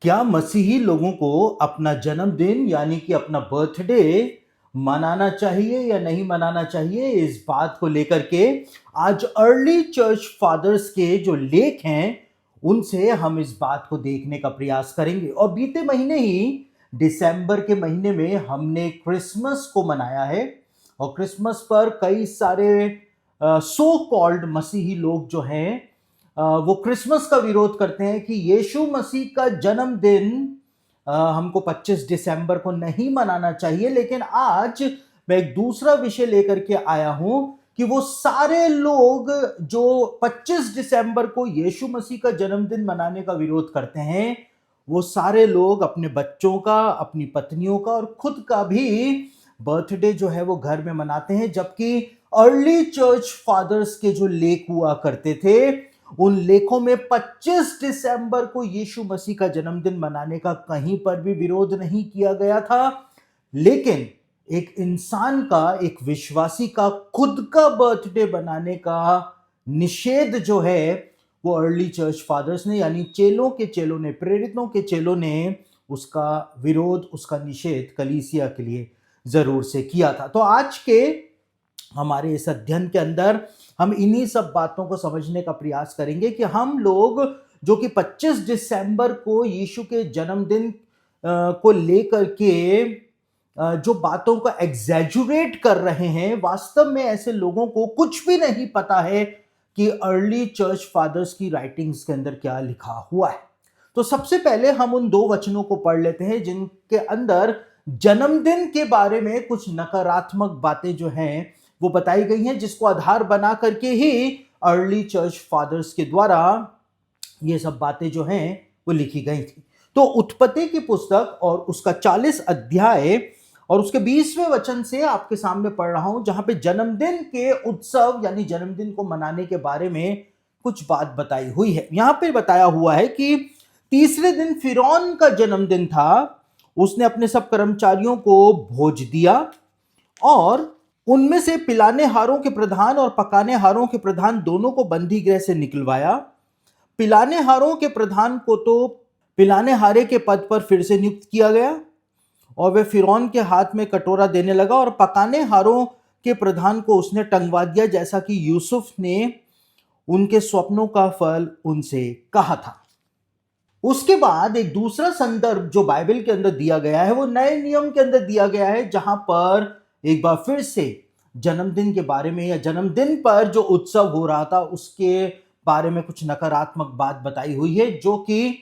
क्या मसीही लोगों को अपना जन्मदिन यानी कि अपना बर्थडे मनाना चाहिए या नहीं मनाना चाहिए? इस बात को लेकर के आज अर्ली चर्च फादर्स के जो लेख हैं उनसे हम इस बात को देखने का प्रयास करेंगे। और बीते महीने ही दिसंबर के महीने में हमने क्रिसमस को मनाया है और क्रिसमस पर कई सारे सो कॉल्ड मसीही लोग जो हैं वो क्रिसमस का विरोध करते हैं कि यीशु मसीह का जन्मदिन हमको 25 दिसंबर को नहीं मनाना चाहिए। लेकिन आज मैं एक दूसरा विषय लेकर के आया हूं कि वो सारे लोग जो 25 दिसंबर को यीशु मसीह का जन्मदिन मनाने का विरोध करते हैं, वो सारे लोग अपने बच्चों का, अपनी पत्नियों का और खुद का भी बर्थडे जो है वो घर में मनाते हैं। जबकि अर्ली चर्च फादर्स के जो लेख हुआ करते थे उन लेखों में 25 दिसंबर को यीशु मसीह का जन्मदिन मनाने का कहीं पर भी विरोध नहीं किया गया था। लेकिन एक इंसान का, एक विश्वासी का खुद का बर्थडे बनाने का निषेध जो है वो अर्ली चर्च फादर्स ने, यानी चेलों के चेलों ने, प्रेरितों के चेलों ने उसका विरोध, उसका निषेध कलीसिया के लिए जरूर से किया था। तो आज के हमारे इस अध्ययन के अंदर हम इन्हीं सब बातों को समझने का प्रयास करेंगे कि हम लोग जो कि 25 दिसंबर को यीशु के जन्मदिन को लेकर के जो बातों को एग्जैजुरेट कर रहे हैं, वास्तव में ऐसे लोगों को कुछ भी नहीं पता है कि अर्ली चर्च फादर्स की राइटिंग्स के अंदर क्या लिखा हुआ है। तो सबसे पहले हम उन दो वचनों को पढ़ लेते हैं जिनके अंदर जन्मदिन के बारे में कुछ नकारात्मक बातें जो हैं वो बताई गई हैं, जिसको आधार बना करके ही अर्ली चर्च फादर्स के द्वारा ये सब बातें जो हैं वो लिखी गई थी। तो उत्पत्ति की पुस्तक और उसका 40 अध्याय और उसके 20वें वचन से आपके सामने पढ़ रहा हूं, जहां पे जन्मदिन के उत्सव यानी जन्मदिन को मनाने के बारे में कुछ बात बताई हुई है। यहां पे बताया हुआ है कि तीसरे दिन फिरौन का जन्मदिन था। उसने अपने सब कर्मचारियों को भोज दिया और उनमें से पिलाने हारों के प्रधान और पकाने हारों के प्रधान दोनों को बंदी गृह से निकलवाया। पिलाने हारों के प्रधान को तो पिलाने हारे के पद पर फिर से नियुक्त किया गया और वह फिरौन के हाथ में कटोरा देने लगा, और पकाने हारों के प्रधान को उसने टंगवा दिया, जैसा कि यूसुफ ने उनके स्वप्नों का फल उनसे कहा था। उसके बाद एक दूसरा संदर्भ जो बाइबल के अंदर दिया गया है वो नए नियम के अंदर दिया गया है, जहां पर एक बार फिर से जन्मदिन के बारे में या जन्मदिन पर जो उत्सव हो रहा था उसके बारे में कुछ नकारात्मक बात बताई हुई है, जो कि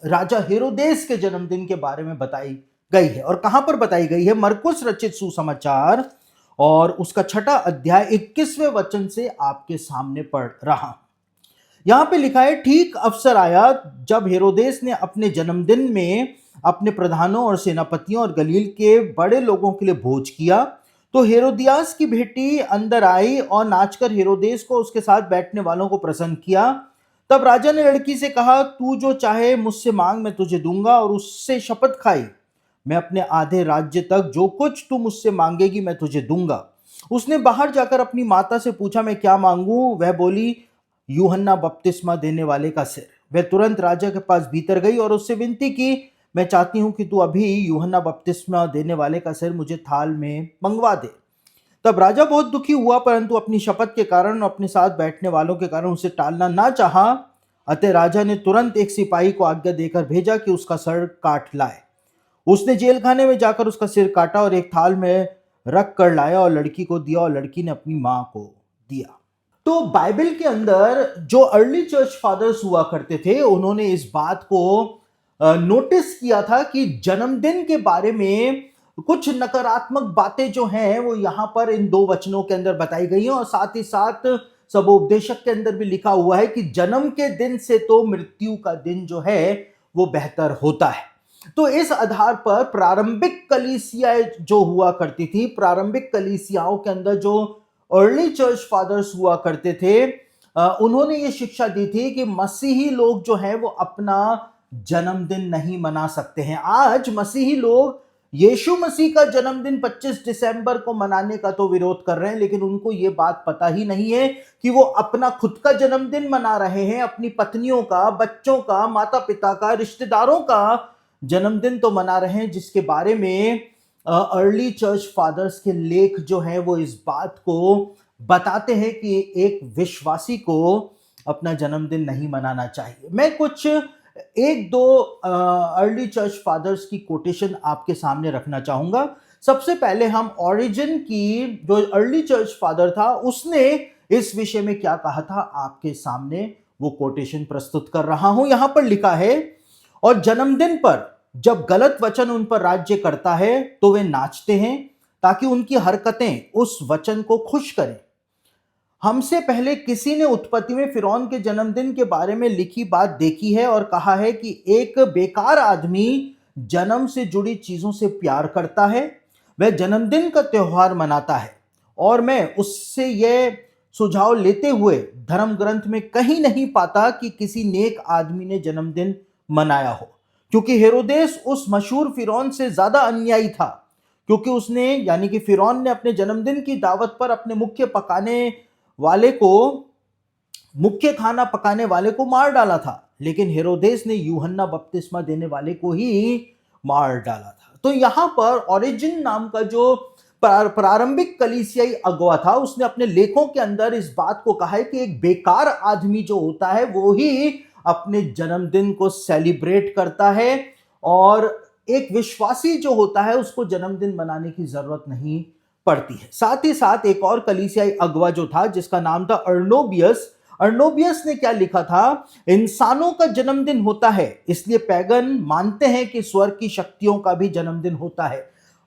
राजा हेरोदेस के जन्मदिन के बारे में बताई गई है। और कहां पर बताई गई है? मरकुस रचित सुसमाचार और उसका 6 अध्याय 21वें वचन से आपके सामने पढ़ रहा हूं। यहां पे लिखा है, ठीक अवसर आया जब हेरोदेस ने अपने जन्मदिन में अपने प्रधानों और सेनापतियों और गलील के बड़े लोगों के लिए भोज किया, तो हेरोदियास की बेटी अंदर आई और नाचकर हेरोदेस को उसके साथ बैठने वालों को प्रसन्न किया। तब राजा ने लड़की से कहा, तू जो चाहे मुझसे मांग, मैं तुझे दूंगा। और उससे शपथ खाई, मैं अपने आधे राज्य तक जो कुछ तू मुझसे मांगेगी मैं तुझे दूंगा। उसने बाहर जाकर अपनी माता से पूछा, मैं क्या मांगूं? वह बोली, यूहन्ना बपतिस्मा देने वाले का सिर। वह तुरंत राजा के पास भीतर गई और उससे विनती की, मैं चाहती हूं कि तू अभी यूहन्ना बपतिस्मा देने वाले का सिर मुझे थाल में मंगवा दे। तब राजा बहुत दुखी हुआ, परंतु अपनी शपथ के कारण और अपने साथ बैठने वालों के कारण उसे टालना ना चाहा। अतः राजा ने तुरंत एक सिपाही को आज्ञा देकर भेजा कि उसका सर काट लाए। उसने जेल खाने में जाकर उसका सिर काटा और एक थाल में रख कर लाया और लड़की को दिया, और लड़की ने अपनी मां को दिया। तो बाइबल के अंदर जो अर्ली चर्च फादर्स हुआ करते थे उन्होंने इस बात को नोटिस किया था कि जन्मदिन के बारे में कुछ नकारात्मक बातें जो हैं वो यहां पर इन दो वचनों के अंदर बताई गई हैं, और साथ ही साथ सबोपदेशक के अंदर भी लिखा हुआ है कि जन्म के दिन से तो मृत्यु का दिन जो है वो बेहतर होता है। तो इस आधार पर प्रारंभिक कलीसियाएं जो हुआ करती थी, प्रारंभिक कलीसियाओं के अंदर जो अर्ली चर्च फादर्स हुआ करते थे, उन्होंने ये शिक्षा दी थी कि मसीही लोग जो हैं वो अपना जन्मदिन नहीं मना सकते हैं। आज मसीही लोग यीशु मसीह का जन्मदिन 25 दिसंबर को मनाने का तो विरोध कर रहे हैं, लेकिन उनको ये बात पता ही नहीं है कि वो अपना खुद का जन्मदिन मना रहे हैं, अपनी पत्नियों का, बच्चों का, माता पिता का, रिश्तेदारों का जन्मदिन तो मना रहे हैं, जिसके बारे में अर्ली चर्च फादर्स के लेख जो है वो इस बात को बताते हैं कि एक विश्वासी को अपना जन्मदिन नहीं मनाना चाहिए। मैं कुछ एक दो अर्ली चर्च फादर्स की कोटेशन आपके सामने रखना चाहूंगा। सबसे पहले हम ओरिजिन की, जो अर्ली चर्च फादर था, उसने इस विषय में क्या कहा था आपके सामने वो कोटेशन प्रस्तुत कर रहा हूं। यहां पर लिखा है, और जन्मदिन पर जब गलत वचन उन पर राज्य करता है तो वे नाचते हैं ताकि उनकी हरकतें उस वचन को खुश करें। हमसे पहले किसी ने उत्पत्ति में फिरौन के जन्मदिन के बारे में लिखी बात देखी है और कहा है कि एक बेकार आदमी जन्म से जुड़ी चीजों से प्यार करता है, वह जन्मदिन का त्योहार मनाता है, और मैं उससे यह सुझाव लेते हुए धर्म ग्रंथ में कहीं नहीं पाता कि किसी नेक आदमी ने जन्मदिन मनाया हो, क्योंकि हेरोदेस उस मशहूर फिरौन से ज्यादा अन्यायी था, क्योंकि उसने यानी कि फिरौन ने अपने जन्मदिन की दावत पर अपने मुख्य खाना पकाने वाले को मार डाला था, लेकिन हेरोदेस ने यूहन्ना बपतिस्मा देने वाले को ही मार डाला था। तो यहां पर ओरिजिन नाम का जो प्रारंभिक कलीसियाई अगुवा था, उसने अपने लेखों के अंदर इस बात को कहा है कि एक बेकार आदमी जो होता है वो ही अपने जन्मदिन को सेलिब्रेट करता है, और एक विश्वासी जो होता है उसको जन्मदिन मनाने की जरूरत नहीं पड़ती है। साथ ही साथ एक और कलीसियाई अगुवा जो था, जिसका नाम था अर्नोबियस ने क्या लिखा था, इंसानों का जन्मदिन होता है इसलिए पैगन मानते हैं कि स्वर्ग की शक्तियों का भी जन्मदिन होता है।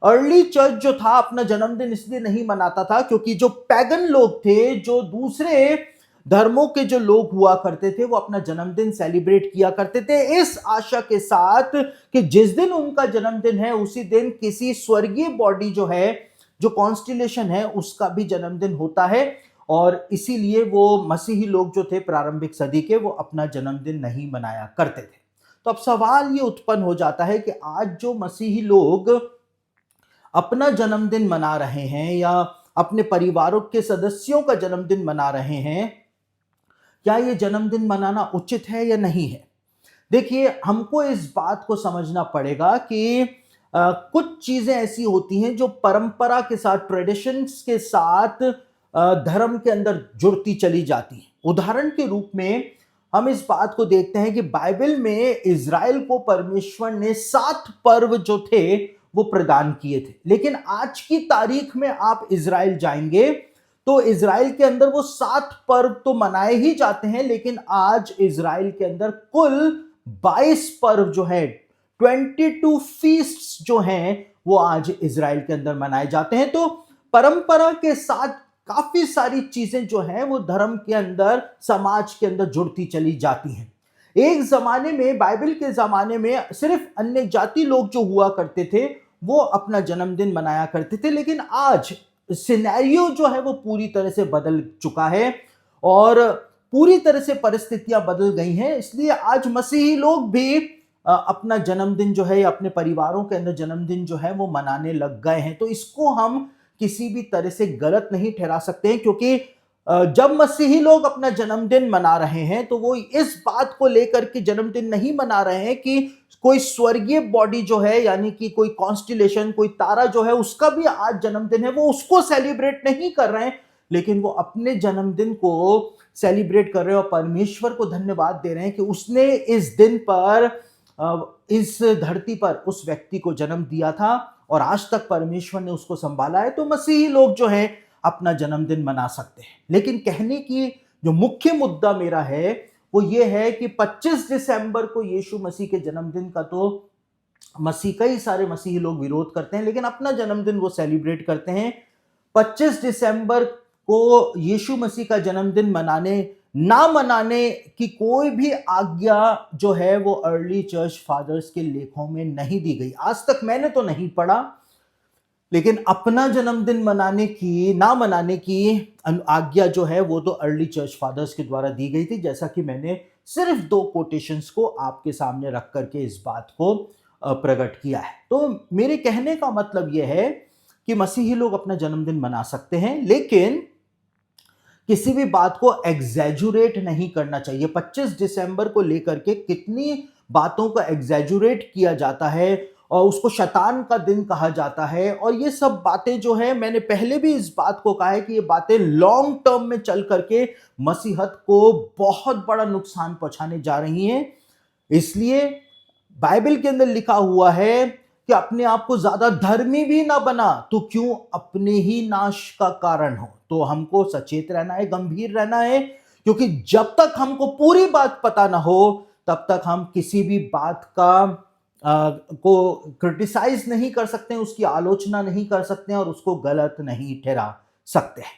अर्ली चर्च जो था अपना जन्मदिन इसलिए नहीं मनाता था क्योंकि जो पैगन लोग थे, जो दूसरे धर्मों के जो लोग हुआ करते थे, वो अपना जन्मदिन सेलिब्रेट किया करते थे इस आशा के साथ कि जिस दिन उनका जन्मदिन है उसी दिन किसी स्वर्गीय बॉडी जो है, जो कॉन्स्टिलेशन है, उसका भी जन्मदिन होता है, और इसीलिए वो मसीही लोग जो थे प्रारंभिक सदी के, वो अपना जन्मदिन नहीं मनाया करते थे। तो अब सवाल ये उत्पन्न हो जाता है कि आज जो मसीही लोग अपना जन्मदिन मना रहे हैं या अपने परिवारों के सदस्यों का जन्मदिन मना रहे हैं, क्या ये जन्मदिन मनाना उचित है या नहीं है? देखिए, हमको इस बात को समझना पड़ेगा कि कुछ चीजें ऐसी होती हैं जो परंपरा के साथ, ट्रेडिशंस के साथ धर्म के अंदर जुड़ती चली जाती हैं। उदाहरण के रूप में हम इस बात को देखते हैं कि बाइबल में इज़राइल को परमेश्वर ने 7 पर्व जो थे वो प्रदान किए थे, लेकिन आज की तारीख में आप इज़राइल जाएंगे तो इज़राइल के अंदर वो 7 पर्व तो मनाए ही जाते हैं, लेकिन आज इज़राइल के अंदर कुल 22 पर्व जो है, 22 फीस्ट जो हैं, वो आज इज़राइल के अंदर मनाए जाते हैं। तो परंपरा के साथ काफी सारी चीजें जो हैं वो धर्म के अंदर, समाज के अंदर जुड़ती चली जाती हैं। एक जमाने में, बाइबल के जमाने में, सिर्फ अन्य जाति लोग जो हुआ करते थे वो अपना जन्मदिन मनाया करते थे, लेकिन आज सिनेरियो जो है वो पूरी तरह से बदल चुका है और पूरी तरह से परिस्थितियां बदल गई हैं। इसलिए आज मसीही लोग भी अपना जन्मदिन जो है, अपने परिवारों के अंदर जन्मदिन जो है वो मनाने लग गए हैं। तो इसको हम किसी भी तरह से गलत नहीं ठहरा सकते हैं, क्योंकि जब मसीही लोग अपना जन्मदिन मना रहे हैं तो वो इस बात को लेकर के जन्मदिन नहीं मना रहे हैं कि कोई स्वर्गीय बॉडी जो है, यानी कि कोई कॉन्स्टिलेशन, कोई तारा जो है, उसका भी आज जन्मदिन है, वो उसको सेलिब्रेट नहीं कर रहे हैं, लेकिन वो अपने जन्मदिन को सेलिब्रेट कर रहे हैं और परमेश्वर को धन्यवाद दे रहे हैं कि उसने इस दिन पर, इस धरती पर उस व्यक्ति को जन्म दिया था और आज तक परमेश्वर ने उसको संभाला है। तो मसीही लोग जो हैं अपना जन्मदिन मना सकते हैं। लेकिन कहने की जो मुख्य मुद्दा मेरा है वो ये है कि 25 दिसंबर को यीशु मसीह के जन्मदिन का तो कई सारे मसीही लोग विरोध करते हैं, लेकिन अपना जन्मदिन वो सेलिब्रेट करते हैं। 25 दिसंबर को यीशु मसीह का जन्मदिन ना मनाने की कोई भी आज्ञा जो है वो अर्ली चर्च फादर्स के लेखों में नहीं दी गई। आज तक मैंने तो नहीं पढ़ा, लेकिन अपना जन्मदिन ना मनाने की आज्ञा जो है वो तो अर्ली चर्च फादर्स के द्वारा दी गई थी, जैसा कि मैंने सिर्फ 2 कोटेशंस को आपके सामने रख करके इस बात को प्रकट किया है। तो मेरे कहने का मतलब यह है कि मसीही लोग अपना जन्मदिन मना सकते हैं, लेकिन किसी भी बात को एग्जैजुरेट नहीं करना चाहिए। 25 दिसंबर को लेकर के कितनी बातों को एग्जैजुरेट किया जाता है और उसको शैतान का दिन कहा जाता है, और ये सब बातें जो है, मैंने पहले भी इस बात को कहा है कि ये बातें लॉन्ग टर्म में चल करके मसीहत को बहुत बड़ा नुकसान पहुंचाने जा रही हैं। इसलिए बाइबल के अंदर लिखा हुआ है कि अपने आप को ज्यादा धर्मी भी ना बना तो क्यों अपने ही नाश का कारण हो। तो हमको सचेत रहना है, गंभीर रहना है, क्योंकि जब तक हमको पूरी बात पता ना हो तब तक हम किसी भी बात को क्रिटिसाइज नहीं कर सकते, उसकी आलोचना नहीं कर सकते और उसको गलत नहीं ठहरा सकते हैं।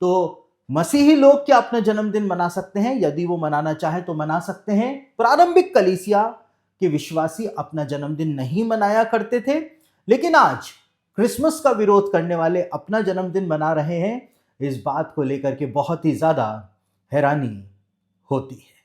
तो मसीही लोग क्या अपना जन्मदिन मना सकते हैं? यदि वो मनाना चाहे तो मना सकते हैं। प्रारंभिक कलीसिया कि विश्वासी अपना जन्मदिन नहीं मनाया करते थे, लेकिन आज क्रिसमस का विरोध करने वाले अपना जन्मदिन मना रहे हैं। इस बात को लेकर के बहुत ही ज्यादा हैरानी होती है।